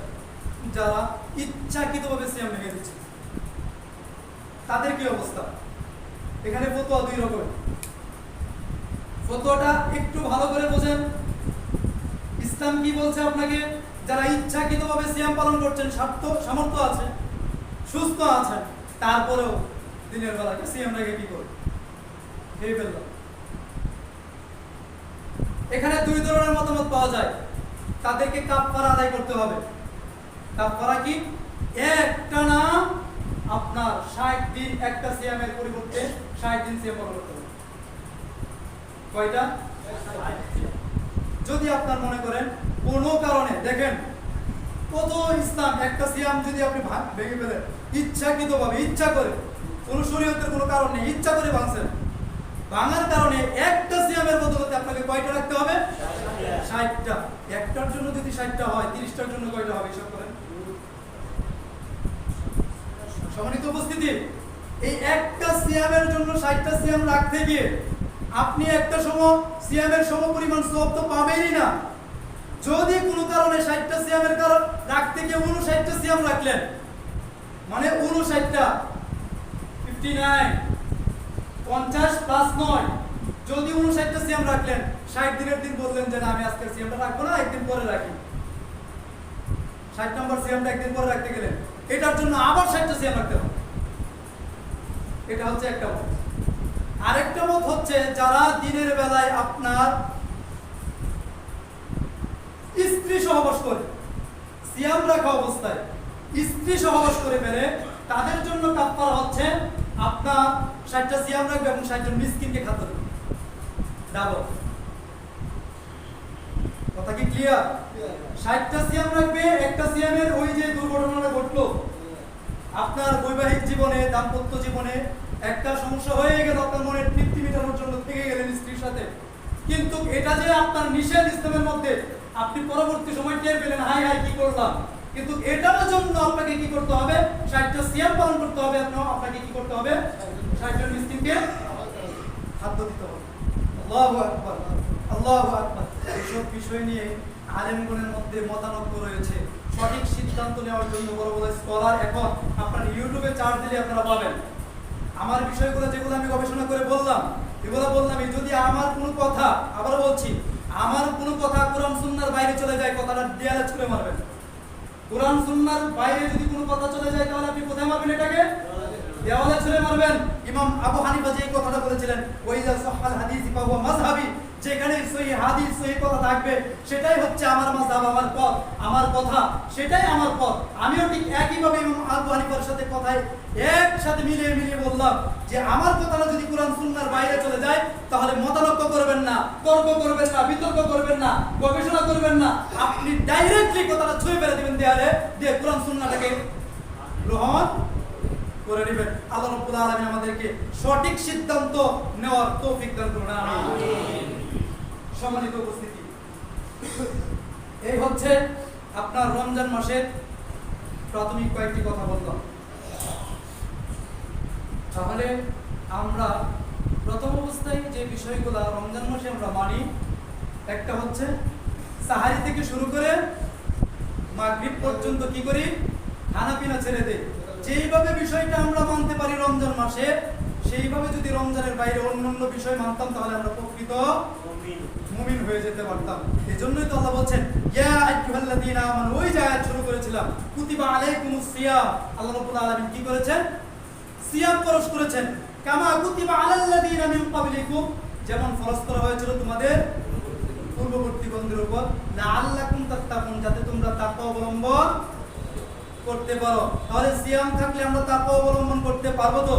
যারা ইচ্ছাকৃতভাবে সিয়াম ভেঙে দিচ্ছে তাদের কি অবস্থা? এখানে ফতোয়া 2 রকমের। ফতোয়াটা একটু ভালো করে বোঝেন। ইসলাম কি বলছে আপনাকে? যারা ইচ্ছাকৃতভাবে সিয়াম পালন করছেন, সামর্থ্য আছে, সুস্থ আছেন, তারপরেও দিনের বেলাকে সিয়াম রেখে কি করবে? খেয়ে ফেললাম। এখানে 2 ধরনের মতামত পাওয়া যায়। তাদেরকে কাফারা আদায় করতে হবে। কাফারা কি? একটানা আপনার 60 দিন একটা সিয়ামের পরিবর্তে 60 দিন সিয়াম পালন করতে হবে। কয়টা? যদি আপনার মনে করেন কোনো কারণে, দেখেন কত ইসলাম, একটা সিয়াম যদি আপনি ভেঙে ফেলেন ইচ্ছাকৃতভাবে, ইচ্ছা করে, কোন শরীয়তের কোনো কারণ নেই, ইচ্ছা করে ভাঙছেন, ভাঙার কারণে একটা সিয়ামের বদলে আপনাকে কয়টা রাখতে হবে? 60টা। একটার জন্য যদি 60টা হয়, 30টার জন্য কয়টা হবে হিসাব করেন। সম্মানিত উপস্থিতি, এই একটা সিয়ামের জন্য 60টা সিয়াম রাখতে গিয়ে আপনি একটা সিয়ামের সমপরিমাণ সওয়াব তো পাবেনই না। যদি কোনো কারণে 60টা সিয়ামের কারণ রাখতে গিয়ে 59টা সিয়াম রাখলেন, মানে 59টা 59 50 প্লাস 9, যদি 59টা সিয়াম রাখলেন, 60 দিনের দিন বললেন যে না আমি আজকের সিয়ামটা রাখবো না, একদিন পরে রাখি, 60 নম্বর সিয়ামটা একদিন পরে রাখতে গেলেন, এটার জন্য আবার 60টা সিয়াম রাখতে হবে। এটা হচ্ছে একটা মত। আরেকটা মত হচ্ছে, যারা দিনের বেলায় আপনার স্ত্রী সহবাস করে, সিয়াম রাখা অবস্থায় স্ত্রী সহবাস করে ফেলে, তাদের জন্য কাফারা হচ্ছে আপনার 60টা সিয়াম রাখবে এবং 60 জন মিসকিনকে খাদ্য দেবে। ডাবল। কথা কি ক্লিয়ার? 60টা সিয়াম রাখবে, একটা সিয়ামের ওই যে দুর্ঘটনাটা ঘটলো আপনার বৈবাহিক জীবনে, দাম্পত্য জীবনে একটা সমস্যা হয়ে গেল, আপনার মনে তৃপ্তি মেটানোর জন্য থেকে গেলেন স্ত্রীর সাথে, কিন্তু এটা যে আপনার নিষেধ ইসলামের মধ্যে, আপনি পরবর্তী সময় টের পেলেন হাই হাই কি করলাম, কিন্তু এটার জন্য আপনাকে কি করতে হবে? 60টা সিয়াম পালন করতে হবে। আপনাকে কি করতে হবে? 60 জন মিসকিনকে খাদ্য দিতে হবে। আল্লাহু আকবার, আল্লাহু আকবার। এইসব বিষয় নিয়ে আলেমগণের মধ্যে মতানৈক্য রয়েছে। সঠিক সিদ্ধান্ত নেওয়ার জন্য বড় বড় স্কলার এখন আপনার ইউটিউবে চার্জ দিলে আপনারা পাবেন। আমার বিষয়গুলো যেগুলো আমি গবেষণা করে বললাম, এগুলো বললাম, যদি আমার কোনো কথা, আবার বলছি, আমার কোনো কথা কোরআন সুন্নাহর বাইরে চলে যায়, কথাটা দেয়ালে ছুঁড়ে মারবেন। কোরআন সুন্নাহর বাইরে যদি কোনো কথা চলে যায় তাহলে আপনি কোথায় মারবেন? এটাকে দেওয়ালে ছুঁড়ে মারবেন। ইমাম আবু হানিফা যে কথাটা বলেছিলেন, ওয়াইজা সাহাল হাদিস ফাহুয়া মাযহাবি, যেখানে সহিহ হাদিস সহিহ কথা থাকবে সেটাই হচ্ছে আমার মাযহাব, আমার পথ, আমার কথা সেটাই আমার পথ। আমিও ঠিক একইভাবে ইমাম আবু হানিফার সাথে কথায় একসাথে মিলিয়ে বললাম যে আমার কথাটা যদি কোরআন সুন্নাহর বাইরে চলে যায় তাহলে মতানক্য করবেন না, তর্ক করবেন না, বিতর্ক করবেন না, গবেষণা করবেন না, আপনি ডাইরেক্টলি কথাটা ছুঁয়ে ফেলে দিবেন দেয়ালে, দিয়ে কোরআন সুন্নাহটাকে গ্রহণ করে নেবেন। আল্লাহ রাব্বুল আলামিন আমাদেরকে সঠিক সিদ্ধান্ত নেওয়ার তৌফিক দান করুন, আমিন। সম্মানিত উপস্থিতি, এই হচ্ছে আপনার রমজান মাসের প্রাথমিক কয়েকটি কথা বললাম। তাহলে আমরা প্রথম অবস্থায় যে বিষয়গুলো রমজান মাসে আমরা মানি, একটা হচ্ছে সাহারি থেকে শুরু করে মাগরিব পর্যন্ত কি করি? খানা পিনা ছেড়ে দেই। যেইভাবে বিষয়টা আমরা মানতে পারি রমজান মাসে, সেইভাবে যদি রমজানের বাইরে অন্যান্য বিষয় মানতাম তাহলে আমরা প্রকৃত মুমিন হয়ে যেতে পারতাম। এজন্যই তো আল্লাহ বলছেন ইয়া আইয়ুহাল্লাযীনা আমানু, ওই যে আয়াত শুরু করেছিলাম, কুতিবা আলাইকুমুস সিয়াম। আল্লাহ রাব্বুল আলামিন কি করেছেন? সিয়াম ফরজ করেছেন। কামা কুতিবা আলাল্লাযীনা মিন ক্বাবলিকুম, যেমন ফরজ করা হয়েছিল তোমাদের পূর্ববর্তী বন্ধুদের উপর, লাআল্লাকুম তাত্তাকুন, যাতে তোমরা তাকওয়া অবলম্বন করতে পারো। তাহলে সিয়াম থাকলে আমরা তাকওয়া অবলম্বন করতে পারবো তো?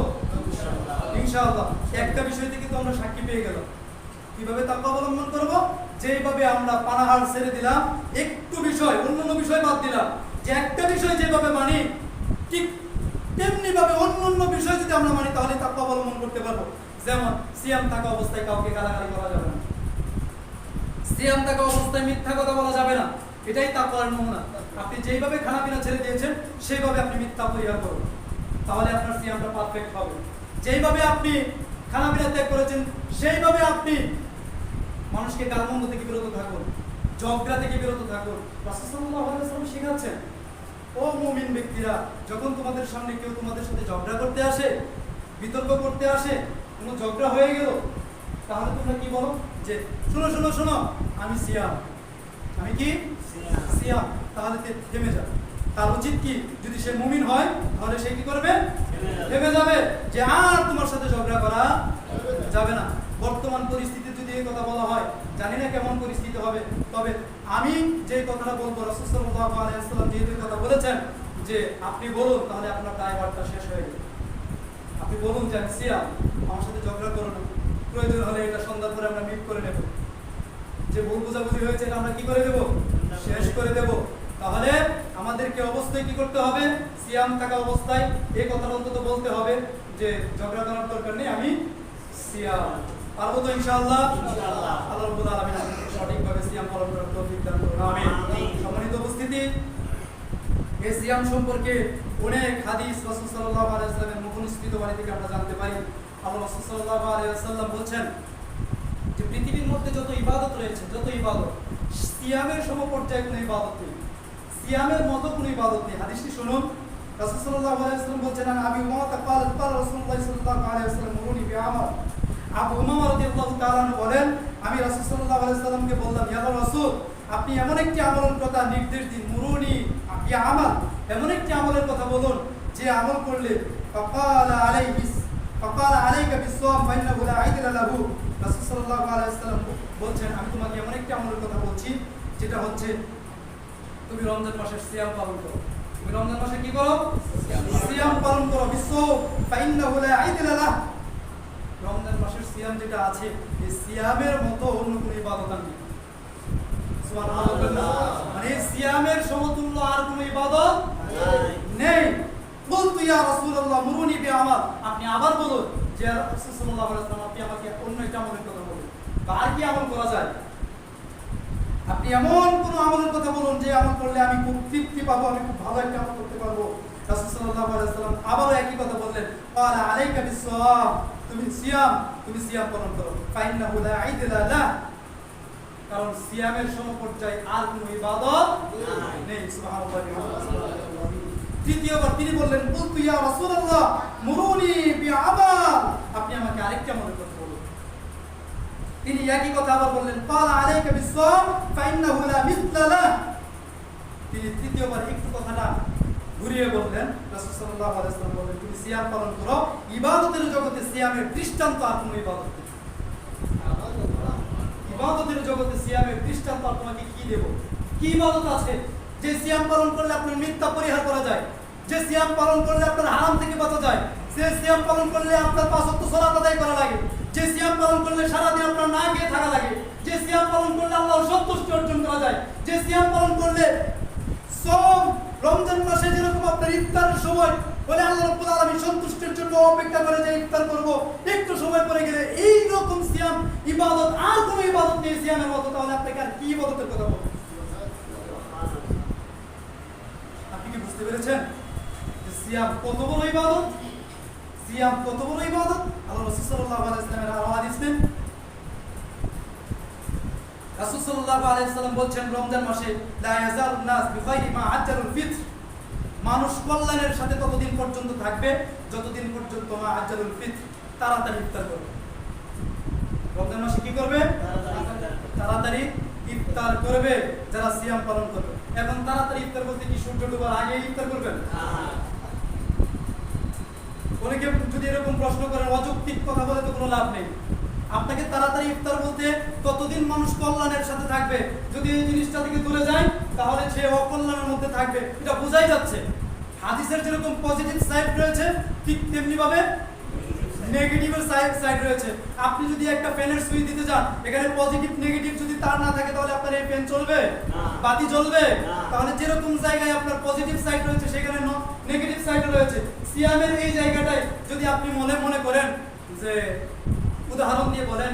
ইনশাআল্লাহ। একটা বিষয় থেকে তো আমরা সাক্ষী পেয়ে গেলাম। কিভাবে তাকওয়া অবলম্বন করব? যেইভাবে আমরা পানাহার ছেড়ে দিলাম, একটু বিষয়, অন্যান্য বিষয় বাদ দিলাম, যে একটা বিষয় যেভাবে মানি ঠিক তেমনি ভাবে অন্যান্য বিষয় যদি আমরা মানি তাহলে তাকওয়া অবলম্বন করতে পারবো। যেমন সিয়াম থাকা অবস্থায় কাউকে গালাগালি করা যাবে না, সিয়াম থাকা অবস্থায় মিথ্যা কথা বলা যাবে না, এটাই তাকওয়ার নমুনা। আপনি যেইভাবে খানা পিনা ছেড়ে দিয়েছেন সেইভাবে আপনি মিথ্যা পরিহার করুন, তাহলে আপনার সিয়ামটা পারফেক্ট হবে। যেইভাবে আপনি খানা পিনা ত্যাগ করেছেন সেইভাবে আপনি মানুষকে গালমন্দ থেকে বিরত থাকুন, ঝগড়া থেকে বিরত থাকুন। রাসূল সাল্লাল্লাহু আলাইহি ওয়াসাল্লাম শেখাচ্ছেন, ও মুমিন ব্যক্তিরা, যখন তোমাদের সামনে কেউ তোমাদের সাথে ঝগড়া করতে আসে, বিতর্ক করতে আসে, কোনো ঝগড়া হয়ে গেল, তাহলে তোমরা কি বলো? যে শোনো শোনো শোনো, আমি সিয়াম, আমি কি সিয়াম। তাহলে থেমে যাবে। তার উচিত কি? যদি সে মুমিন হয় তাহলে সে কি করবে? থেমে যাবে, যে আর তোমার সাথে ঝগড়া করা যাবে না। বর্তমান পরিস্থিতি যদি এই কথা বলা হয়, জানি না কেমন পরিস্থিতি হবে, তবে আমি যে কথাটা বলবো, রাসূল সাল্লাল্লাহু আলাইহি ওয়াসাল্লাম যেহেতু কথা বলেছেন যে আপনি বলুন, তাহলে আপনার দায়ভারটা শেষ হয়ে যাবে। আপনি বলুন যে আমি সিয়াম, আমার সাথে ঝগড়া করো না, প্রয়োজন হলে এটা সন্ধ্যার পরে আমরা মিট করে নেব, যে ভুল বোঝাবুঝি হয়েছে এটা আমরা কি করে দেব? শেষ করে দেব। তাহলে আমাদেরকে অবস্থায় কি করতে হবে? সিয়াম থাকা অবস্থায় এই কথাটা অন্তত বলতে হবে যে ঝগড়া করার দরকার নেই, আমি সিয়াম। পারবো তো ইনশাআল্লাহ? ইনশাআল্লাহ। আল্লাহ রাব্বুল আলামিন আমাদেরকে সঠিকভাবে সিয়াম পালন করার তৌফিক দান করুন, আমিন। সম্মানিত উপস্থিতি, এই সিয়াম সম্পর্কে অনেক হাদিস রাসূল সাল্লাল্লাহু আলাইহি ওয়াসাল্লামের মুখনিসৃত বাণী থেকে আমরা জানতে পারি। আল্লাহ রাসূল সাল্লাল্লাহু আলাইহি ওয়াসাল্লাম বলেছেন যে পৃথিবীর মধ্যে যত ইবাদত রয়েছে, যত ইবাদত, সিয়ামের সমপর্যায়ে কোনো ইবাদত নেই, সিয়ামের মতো কোনো ইবাদত নেই। হাদিসটি শুনুন, রাসূল সাল্লাল্লাহু আলাইহি ওয়াসাল্লাম বলেছেন, আবি উমামা ক্বালা রাসূলুল্লাহ সাল্লাল্লাহু আলাইহি ওয়াসাল্লাম মুরুনি বিআমাল। আবু উমামা রাদিয়াল্লাহু তাআলা বলেন, আমি রাসূল সাল্লাল্লাহু আলাইহি ওয়াসাল্লামকে বললাম, ইয়া রাসূল, আপনি এমন একটি আমলের কথা নির্দেশ দিন, মুরুনি বিআমাল, এমন একটি আমলের কথা বলুন যে আমল করলে ফাকালা আলাইকা বিসওয়াম ফাইন্নাহু লা আইদা লাহু। রাসূল সাল্লাল্লাহু আলাইহি ওয়াসাল্লাম বলছেন, আমি তোমাকে এমন একটি আমলের কথা বলছি যেটা হচ্ছে তুমি রমজান মাসের সিয়াম পালন করো। তুমি রমজান মাসে কি করো? সিয়াম পালন করো। বিসওয়াম ফাইন্নাহু লা আইদা লাহু, রমজান মাসের সিয়াম যেটা আছে এই সিয়ামের মতো অন্য কোনো ইবাদত নেই। সুবহানাল্লাহ। মানে সিয়ামের সমতুল্য আর কোনো ইবাদত নেই। বলতু ইয়া রাসূলুল্লাহ মুরুনি বিআমাল, আপনি আবার বলুন যে রাসূল সাল্লাল্লাহু আলাইহি ওয়াসাল্লাম আপনি আমাকে অন্য একটা আমলের কথা বলুন, আর কি আমল করা যায়? আপনি এমন কোন আমলের কথা বলুন যে আমল করলে আমি খুব তৃপ্তি পাবো, আমি খুব ভালো একটা আমল করতে পারবো। রাসূল সাল্লাল্লাহু আলাইহি ওয়াসাল্লাম আবারও একই কথা বললেন, ক্বালা আলাইকা বিসসাম, তুমি সিয়াম পালন করো। ফাইন্নাহু লা আইদা লাহু, কারণ সিয়ামের সমপর্যায়ে আর কোনো ইবাদত নেই। সুবহানাল্লাহ। তৃতীয়বার তিনি বললেন, বলতু ইয়া রাসূলুল্লাহ মুরুনি বিআমাল, আপনি আমাকে আরেকটা আমলের কথা বলুন। তিনি একই কথা আবার বললেন, ক্বালা আলাইকা বিস-সাওম ফাইন্নাহু লা মিসলা লাহ। তিনি তৃতীয়বার একটু কথাটা ঘুরিয়ে বললেন, রাসূল সাল্লাল্লাহু আলাইহি ওয়াসাল্লাম বললেন, তুমি সিয়াম পালন করো, ইবাদতের জগতে সিয়ামের দৃষ্টান্ত আর কোনো ইবাদত নেই। ইবাদতের জগতে সিয়ামের দৃষ্টান্ত আর তোমাকে কি দেব? কি ইবাদত আছে যে সিয়াম পালন করলে আপনার মিথ্যা পরিহার করা যায়, যে সিয়াম পালন করলে আপনার হারাম থেকে বাঁচা যায়, যে সিয়াম পালন করলে আপনার 5 ওয়াক্ত সালাত আদায় করা লাগে, যে সিয়াম পালন করলে সারা দিন আপনার না খেয়ে থাকা লাগে, যে সিয়াম পালন করলে আল্লাহর সন্তুষ্টি অর্জন করা যায়, যে সিয়াম পালন করলে সব রমজান মাসে যেরকম আপনার ইফতারের সময় বলে আল্লাহ রাব্বুল আলামিন সন্তুষ্টির জন্য অপেক্ষা করে যে ইফতার করব, একটু সময় পরে গেলে এই রকম সিয়াম ইবাদত আর কোনো ইবাদত নেই সিয়ামের মতো, তাহলে আপনাকে আর কি ইবাদতের কথা বলবো? আপনি কি বুঝতে পেরেছেন যে সিয়াম কত বড় ইবাদত? সিয়াম কত বড় ইবাদত? আল্লাহ রাসূল সাল্লাল্লাহু আলাইহি ওয়াসাল্লামের আরো হাদিস নেন, রাসূল সাল্লাল্লাহু আলাইহি ওয়াসাল্লাম বলছেন, রমজান মাসে লা ইয়াজালুন নাস বিখাইরি মা আজ্জালুল ফিতর, মানুষ কল্যাণের সাথে ততদিন পর্যন্ত থাকবে যতদিন পর্যন্ত মা আজ্জালুল ফিতর, তাড়াতাড়ি ইফতার করবে। রমজান মাসে কি করবে? তাড়াতাড়ি ইফতার করবে যারা সিয়াম পালন করবে। এখন তাড়াতাড়ি ইফতার বলতে কি সূর্য ডোবার আগে ইফতার করবেন? অনেকে যদি এরকম প্রশ্ন করেন, অযৌক্তিক কথা বলে তো কোনো লাভ নেই। আপনাকে তাড়াতাড়ি ইফতার বলতে ততদিন মানুষ কল্যাণের সাথে থাকবে, যদি এই জিনিসটা থেকে দূরে যায় তাহলে সে অকল্যাণের মধ্যে থাকবে, এটা বোঝাই যাচ্ছে। হাদিসের যেরকম পজিটিভ সাইড রয়েছে ঠিক তেমনি ভাবে নেগেটিভের সাইড রয়েছে। আপনি যদি একটা ফ্যানের সুইচ দিতে যান, এখানে পজিটিভ নেগেটিভ যদি তার না থাকে তাহলে আপনার এই ফ্যান চলবে? বাতি জ্বলবে? তাহলে যেরকম জায়গায় আপনার পজিটিভ সাইড রয়েছে সেখানে নেগেটিভ সাইড রয়েছে। সিয়ামের এই জায়গাটায় যদি আপনি মনে করেন যে, উদাহরণ দিয়ে বলেন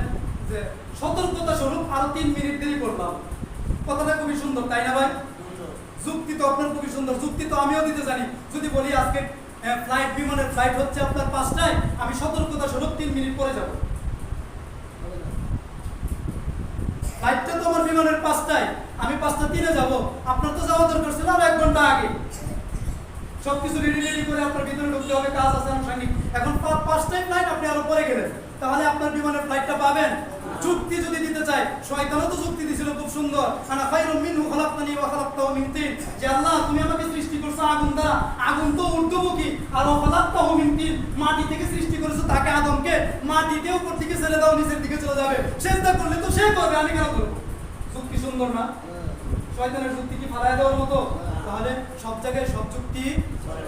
যে সতর্কতা স্বরূপ আরো 3 মিনিট দেরি করলাম, কথাটা খুবই সুন্দর, তাই না ভাই? যুক্তি তো আপনার খুবই সুন্দর, যুক্তি তো আমিও দিতে জানি। যদি বলি আজকে বিমানের ফ্লাইট হচ্ছে আপনার 5টায়, আমি সতর্কতা স্বরূপ 3 মিনিট পরে যাব, ফ্লাইটটা তো আমার বিমানের 5টায়, আমি 5:03 যাব, আপনার তো যাওয়া দরকার ছিল আর 1 ঘন্টা আগে। সবকিছু রেডি করে আপনার ভিতরে ঢুকতে হবে, কাজ আছে আনুষঙ্গিক। এখন 5টায় ফ্লাইট, আপনি আরো পরে গেলেন, তাহলে আপনার বিমানের ফ্লাইটটা পাবেন? যুক্তি যদি দিতে চাই, শয়তানও তো যুক্তি দিছিল খুব সুন্দর, আনা খায়রুম মিনহু খালাকতানি ওয়া খালাকতাহু মিন তিন, যে আল্লাহ তুমি আমাকে সৃষ্টি করেছো আগুন দ্বারা, আগুন তো ঊর্ধ্বমুখী, আর ওয়া খালাকতাহু মিন তিন, মাটি থেকে সৃষ্টি করেছো তাকে, আদমকে মাটিতে উপর দিকে ছেড়ে দাও, নিচের দিকে চলে যাবে, সিজদা করলে তো সে করবে, আমি কেন করব? যুক্তি সুন্দর না? শয়তানের যুক্তি কি ফালায় দেওয়ার মতো? তাহলে সব জায়গায় সব যুক্তি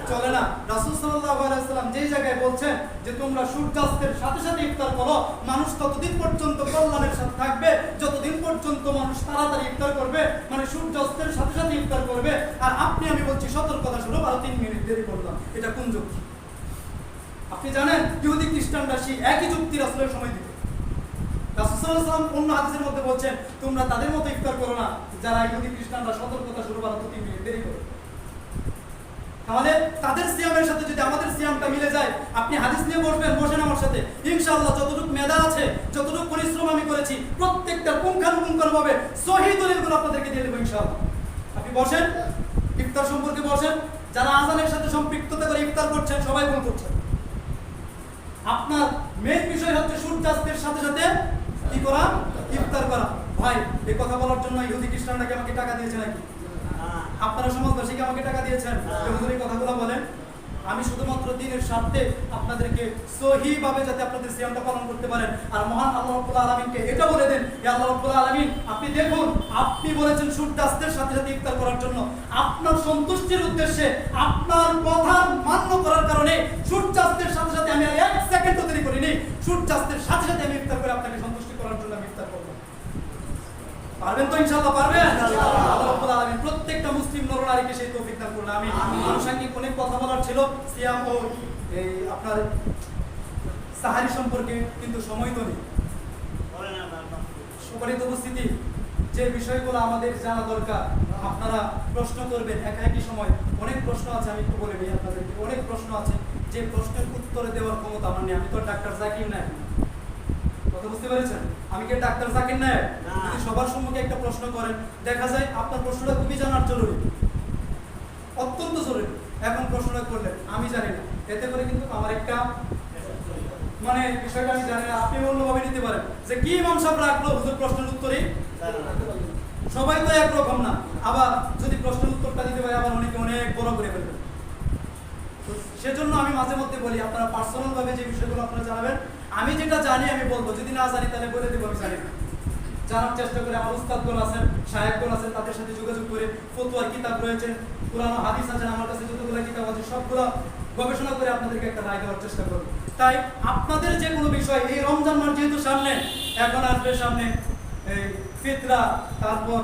চলে না। রাসূল সাল্লাল্লাহু আলাইহি ওয়াসাল্লাম যেই জায়গায় বলছেন যে তোমরা সূর্যাস্তের সাথে সাথে ইফতার করো, মানুষ ততদিন পর্যন্ত কল্যাণের সাথে থাকবে যতদিন পর্যন্ত মানুষ তাড়াতাড়ি ইফতার করবে, মানে সূর্যাস্তের সাথে সাথে ইফতার করবে। আর আমি বলছি সতর্কতা স্বরূপ আরো 3 মিনিট দেরি করলাম, এটা কোন যুক্তি? আপনি জানেন ইহুদি খ্রিস্টানরা সেই একই যুক্তি রাসূলের সময় দিত। রাসূল সাল্লাল্লাহু আলাইহি ওয়াসাল্লাম অন্য হাদিসের মধ্যে বলছেন, তোমরা তাদের মতো ইফতার করো না যারা ইহুদি খ্রিস্টানরা সতর্কতা স্বরূপ আরো 3 মিনিট দেরি করে। তাহলে তাদের সিয়ামের সাথে যদি আমাদের সিয়ামটা মিলে যায়, আপনি হাদিস নিয়ে বসেন আমার সাথে, ইনশাআল্লাহ যতটুকু মেধা আছে, যতটুকু পরিশ্রম আমি করেছি, প্রত্যেকটা পুঙ্খানুপুঙ্খভাবে সহিহ দলিলগুলো আপনাদেরকে দিয়ে দেব ইনশাআল্লাহ। আপনি বসেন, ইফতার সম্পর্কে বসেন, যারা আযানের সাথে সম্পৃক্ততা করে ইফতার করছেন সবাই ভুল করছেন। আপনার মেইন বিষয় হচ্ছে সূর্যাস্তের সাথে সাথে কি করা? ইফতার করা। ভাই, এই কথা বলার জন্য ইহুদি খ্রিস্টানরা কি আমাকে টাকা দিয়েছে নাকি? আপনারা সমাজবাসী কি আমাকে টাকা দিয়েছেন এই কথাগুলো বলেন? আমি শুধুমাত্র দ্বীনের স্বার্থে আপনাদেরকে সহিভাবে যাতে আপনাদের সিয়ামটা পালন করতে পারেন। আর মহান আল্লাহ রাব্বুল আলামিনকে এটা বলে দেন, হে আল্লাহ রাব্বুল আলামিন, আপনি দেখুন, আপনি বলেছেন সূর্যাস্তের সাথে সাথে ইফতার করার জন্য, আপনার সন্তুষ্টির উদ্দেশ্যে, আপনার কথা মান্য করার কারণে সূর্যাস্তের সাথে সাথে আমি আর 1 সেকেন্ডও দেরি করিনি, সূর্যাস্তের সাথে সাথে আমি ইফতার করে আপনাকে সন্তুষ্টি করার জন্য আমি ইফতার করব। পারবেন তো? ইনশাআল্লাহ পারবেন। আল্লাহ রাব্বুল আলামিন প্রত্যেকটা মুসলিম নরনারীকে সেই তৌফিক দান করুন, আমিন। আনুষঙ্গিক অনেক কথা বলার ছিল সিয়াম ও এই আপনার সাহারি সম্পর্কে, কিন্তু সময় তো নেই। সম্মানিত উপস্থিতি, যে বিষয়গুলো আমাদের জানা দরকার, আপনারা প্রশ্ন করবেন একই সময়। অনেক প্রশ্ন আছে, আমি একটু বলে দিই আপনাদেরকে, অনেক প্রশ্ন আছে যে প্রশ্নের উত্তরে দেওয়ার ক্ষমতা আমার নেই। আমি তো ডাক্তার জাকির না, কথা বুঝতে পেরেছেন? আমি কি ডাক্তার জাকির না? যদি সবার সম্মুখে একটা প্রশ্ন করেন, দেখা যায় আপনার প্রশ্নটা খুবই জানার জরুরি, অত্যন্ত জরুরি। এখন প্রশ্নটা করলেন আমি জানি না, এতে করে কিন্তু আমার একটা মানে বিষয়টা আমি জানি না, আপনি অন্যভাবে নিতে পারেন যে কি ইমাম সাহেব রাখলো হুজুর প্রশ্নের উত্তরে সবাই তো একরকম না, আবার যদি প্রশ্নের উত্তরটা দিতে পারে আবার অনেকে অনেক বড় করে ফেলবেন। সেজন্য আমি মাঝে মধ্যে বলি আপনারা পার্সোনাল ভাবে যে বিষয়গুলো আপনারা জানাবেন, আমি যেটা জানি আমি বলবো, যদি না জানি তাহলে বলে দেবো আমি জানি না। জানার চেষ্টা করে আমার উস্তাদগণ আছেন, শায়েখগণ আছেন, তাদের সাথে যোগাযোগ করে ফতোয়ার কিতাব রয়েছে, পুরানো হাদিস আছে আমার কাছে, যতগুলো কিতাব আছে সবগুলো গবেষণা করে আপনাদেরকে একটা রায় দেওয়ার চেষ্টা করব। তাই আপনাদের যে কোনো বিষয়, এই রমজান মাস যেহেতু সামনে, এখন আসবে সামনে এই ফিতরা, তারপর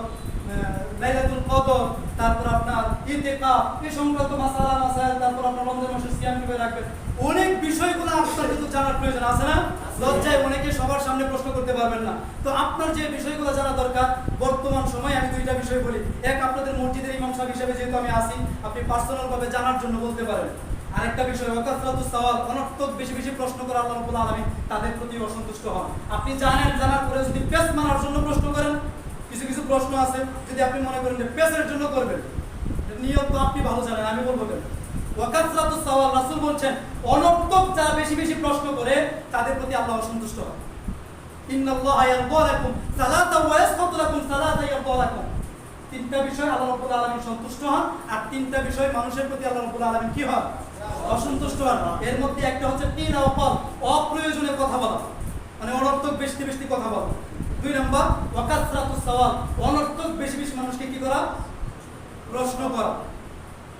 লাইলাতুল কদর, তারপর আপনার ইতিকাফ, এই সংক্রান্ত মাসালা মাসাইল, তারপর আপনার রমজান মাসের সিয়াম কিভাবে রাখবেন, অনেক বিষয়গুলো আপনার কিন্তু জানার প্রয়োজন আছে না? লজ্জায় অনেকে সবার সামনে প্রশ্ন করতে পারবেন না। তো আপনার যে বিষয়গুলো জানা দরকার বর্তমান সময়ে, আমি দুইটা বিষয় বলি। এক, আপনাদের মসজিদের ইমাম সাহেব হিসেবে যেহেতু আমি আসি, আপনি পার্সোনাল ভাবে জানার জন্য বলতে পারেন। আরেকটা বিষয়, ওয়াকাসরাতুস সাওয়াল, অনর্থক বেশি বেশি প্রশ্ন করে আল্লাহ রাব্বুল আলামিন তাদের প্রতি অসন্তুষ্ট হন। আপনি জানেন, জানার পরে যদি পেস মানার জন্য প্রশ্ন করেন, কিছু কিছু প্রশ্ন আছে যদি আপনি মনে করেন যে পেসের জন্য করবেন, নিয়ত তো আপনি ভালো জানেন, আমি বলবো কেন। ওয়াকাসরাতুস সাওয়াল, রাসূল বলছেন অনর্থক যারা বেশি বেশি প্রশ্ন করে তাদের প্রতি আল্লাহ অসন্তুষ্ট হন। ইন্নাল্লাহা ইয়ারদা লাকুম সালাতা ওয়া ইয়াসখাতু লাকুম সালাতা ইয়ারদা লাকুম। তিনটা বিষয় আল্লাহ রাব্বুল আলামিন সন্তুষ্ট হন, আর তিনটা বিষয় মানুষের প্রতি আল্লাহ রাব্বুল আলামিন কি হন? অসন্তুষ্ট হন। এর মধ্যে একটা হচ্ছে তিন অপর, অপ্রয়োজনীয় কথা বলা, মানে অনর্থক বেশি বেশি কথা বলা। দুই নাম্বার ওয়াকাসরাতুস সাওয়াল, অনর্থক বেশি বেশি মানুষকে কি করা? প্রশ্ন করা।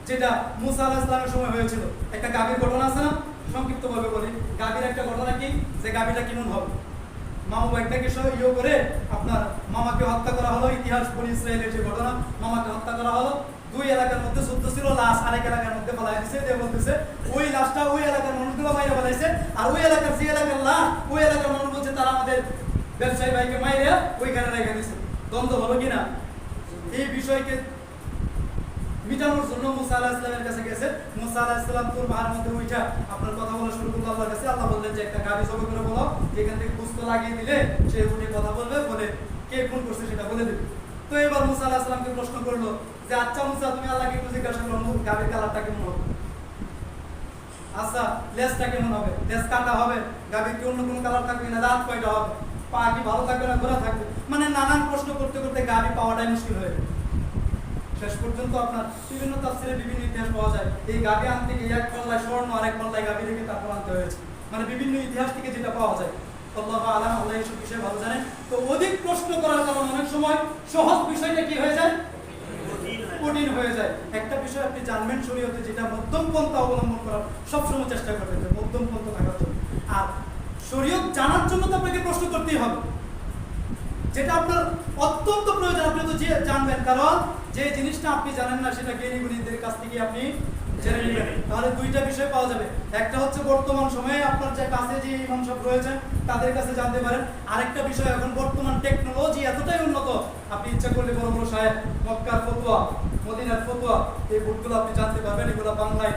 যেটা মুসা আলাইহিস সালামের সময় হয়েছিল। একটা গাভীর ঘটনা আছে না, সংক্ষিপ্তভাবে বলি। গাভীর একটা ঘটনা কি, যে গাভীটা কেমন হবে, মামা একটাকে ইয়ে করে আপনার মামাকে হত্যা করা হলো। ইতিহাস বনি ইসরায়েলের যে ঘটনা, মামাকে হত্যা করা হলো। দুই এলাকার মধ্যে যুদ্ধ ছিল, লাশ আরেক এলাকার মধ্যে ফেলাই দিছে। যে বলতেছে ওই লাশটা ওই এলাকার মানুষগুলো মাইরা ফেলাইছে, আর ওই এলাকার যে এলাকার লাশ, ওই এলাকার মানুষ বলছে তারা আমাদের ব্যবসায়ী ভাইকে মাইরে ওইখানে রেখে দিছে। দ্বন্দ্ব হলো কিনা? এই বিষয়কে মিটানোর জন্য মুসা আলাইহিস সালামের কাছে গেছে। মুসা আলাইহিস সালাম তোর মার মধ্যে উঠা আপনার কথা বলা শুরু করলো আল্লাহর কাছে। আল্লাহ বললেন যে একটা গাবি জবাই করে বলো, এখান থেকে বুঝতে লাগিয়ে দিলে সে উঠে কথা বলবে, বলে কে খুন করছে সেটা বলে দেবে। তো এবার মুসা আলাইহিস সালামকে প্রশ্ন করলো যে আচ্ছা মুসা, তুমি আল্লাহকে একটু জিজ্ঞাসা করো গাবির কালারটা কেমন হবে, আচ্ছা লেজটা কেমন হবে, লেজ কাটা হবে, গাবির কি অন্য কোনো কালার থাকবে না, দাঁত কয়টা হবে, পা কি ভালো থাকবে না ঘোরা থাকবে, মানে নানান প্রশ্ন করতে করতে গাবি পাওয়াটাই মুশকিল হয়ে গেল। শেষ পর্যন্ত আপনার বিভিন্ন তাফসীরে বিভিন্ন ইতিহাস পাওয়া যায়, এই গাবি আনতে গিয়ে এক পাল্লায় স্বর্ণ আর এক পাল্লায় গাবি রেখে তারপর আনতে হয়েছে, মানে বিভিন্ন ইতিহাস থেকে যেটা পাওয়া যায়। আল্লাহু আলাম, আল্লাহ এইসব বিষয়ে ভালো জানেন। তো অধিক প্রশ্ন করার কারণে অনেক সময় সহজ বিষয়টা কি হয়ে যায়? কঠিন হয়ে যায়। একটা বিষয় আপনি জানবেন শরীয়তে, যেটা মধ্যম পন্থা অবলম্বন করার সবসময় চেষ্টা করবেন, যে মধ্যম পন্থা থাকার জন্য। আর শরীয়ত জানার জন্য তো আপনাকে প্রশ্ন করতেই হবে, যেটা আপনার অত্যন্ত প্রয়োজন। আপনি তো যে জানবেন, কারণ যে জিনিসটা আপনি জানেন না সেটা জ্ঞানী গুণীদের কাছ থেকে আপনি জেনে নেবেন। তাহলে দুইটা বিষয় পাওয়া যাবে, একটা হচ্ছে বর্তমান সময়ে আপনার যে কাছে যে ইমাম সাহেব রয়েছেন তাদের কাছে জানতে পারেন। আরেকটা বিষয়, এখন বর্তমান টেকনোলজি এতটাই উন্নত, আপনি ইচ্ছা করলে বড় বড় সাহেব, মক্কার ফতোয়া, মদিনার ফতোয়া, এই বুকগুলো আপনি জানতে পারবেন। এগুলো বাংলায়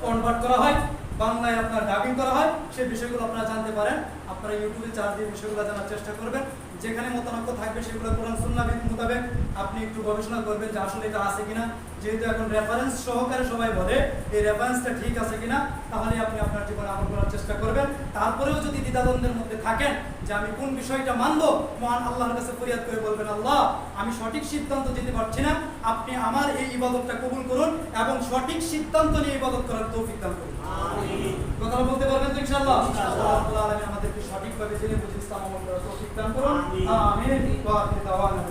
কনভার্ট করা হয়, বাংলায় আপনার ডাবিং করা হয়, সেই বিষয়গুলো আপনারা জানতে পারেন। আপনারা ইউটিউবে চার্জ দিয়ে বিষয়গুলো জানার চেষ্টা করবেন। যেখানে মতানক্য থাকবে সেগুলো কোরআন সুন্নাহ মোতাবেক আপনি একটু গবেষণা করবেন যে আসলে এটা আছে কিনা। যেহেতু এখন রেফারেন্স সহকারে সবাই বলে, এই রেফারেন্সটা ঠিক আছে কিনা, তাহলে আপনি আপনার জীবনে আমল করার চেষ্টা করবেন। তারপরেও যদি দ্বিধাদ্বন্দ্বের মধ্যে থাকেন যে আমি কোন বিষয়টা মানবো, মহান আল্লাহর কাছে ফরিয়াদ করে বলবেন, আল্লাহ আমি সঠিক সিদ্ধান্ত দিতে পারছি না, আপনি আমার এই ইবাদতটা কবুল করুন এবং সঠিক সিদ্ধান্ত নিয়ে ইবাদত করার তৌফিক দান করুন। আমিন। কথা বলতে পারবেন তো ইনশাআল্লাহ? ইনশাআল্লাহ। আল্লাহ আমাদেরকে সঠিকভাবে জেনে বুঝে ইসলাম আমল করার তৌফিক দান করুন। আমিন। ওয়া আখিরু দাওয়ানা